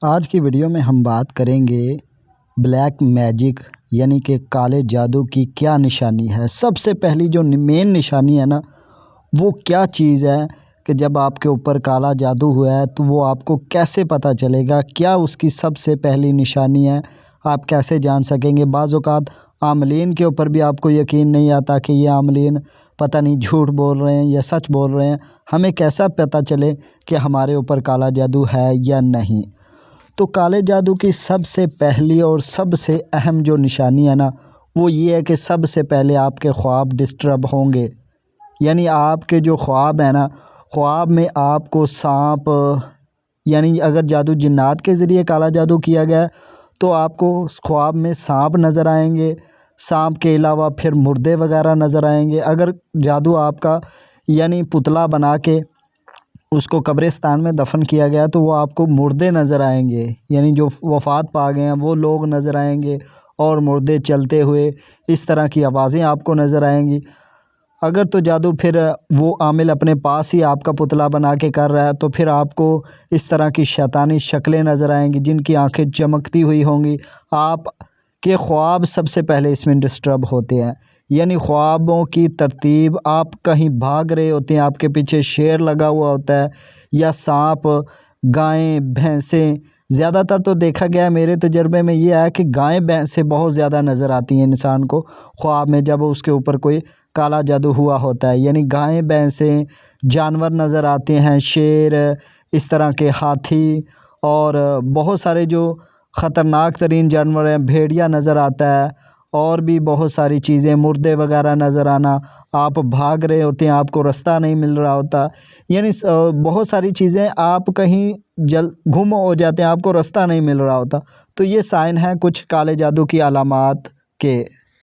آج کی ویڈیو میں ہم بات کریں گے بلیک میجک یعنی کہ کالے جادو کی کیا نشانی ہے۔ سب سے پہلی جو مین نشانی ہے نا، وہ کیا چیز ہے کہ جب آپ کے اوپر کالا جادو ہوا ہے تو وہ آپ کو کیسے پتہ چلے گا، کیا اس کی سب سے پہلی نشانی ہے، آپ کیسے جان سکیں گے۔ بعض اوقات عاملین کے اوپر بھی آپ کو یقین نہیں آتا کہ یہ عاملین پتہ نہیں جھوٹ بول رہے ہیں یا سچ بول رہے ہیں، ہمیں کیسا پتہ چلے کہ ہمارے اوپر کالا جادو ہے یا نہیں۔ تو کالے جادو کی سب سے پہلی اور سب سے اہم جو نشانی ہے نا، وہ یہ ہے کہ سب سے پہلے آپ کے خواب ڈسٹرب ہوں گے۔ یعنی آپ کے جو خواب ہیں نا، خواب میں آپ کو سانپ، یعنی اگر جادو جنات کے ذریعے کالا جادو کیا گیا ہے تو آپ کو خواب میں سانپ نظر آئیں گے۔ سانپ کے علاوہ پھر مردے وغیرہ نظر آئیں گے۔ اگر جادو آپ کا یعنی پتلا بنا کے اس کو قبرستان میں دفن کیا گیا تو وہ آپ کو مردے نظر آئیں گے، یعنی جو وفات پا گئے ہیں وہ لوگ نظر آئیں گے، اور مردے چلتے ہوئے اس طرح کی آوازیں آپ کو نظر آئیں گی۔ اگر تو جادو پھر وہ عامل اپنے پاس ہی آپ کا پتلا بنا کے کر رہا ہے تو پھر آپ کو اس طرح کی شیطانی شکلیں نظر آئیں گی جن کی آنکھیں چمکتی ہوئی ہوں گی۔ آپ کے خواب سب سے پہلے اس میں ڈسٹرب ہوتے ہیں، یعنی خوابوں کی ترتیب، آپ کہیں بھاگ رہے ہوتے ہیں، آپ کے پیچھے شیر لگا ہوا ہوتا ہے یا سانپ، گائیں، بھینسیں۔ زیادہ تر تو دیکھا گیا ہے، میرے تجربے میں یہ ہے کہ گائیں بھینسیں بہت زیادہ نظر آتی ہیں انسان کو خواب میں جب اس کے اوپر کوئی کالا جادو ہوا ہوتا ہے۔ یعنی گائیں بھینسیں جانور نظر آتے ہیں، شیر، اس طرح کے ہاتھی، اور بہت سارے جو خطرناک ترین جانور ہیں، بھیڑیا نظر آتا ہے، اور بھی بہت ساری چیزیں، مردے وغیرہ نظر آنا، آپ بھاگ رہے ہوتے ہیں، آپ کو رستہ نہیں مل رہا ہوتا، یعنی بہت ساری چیزیں، آپ کہیں گم ہو جاتے ہیں، آپ کو رستہ نہیں مل رہا ہوتا۔ تو یہ سائن ہیں کچھ کالے جادو کی علامات کے۔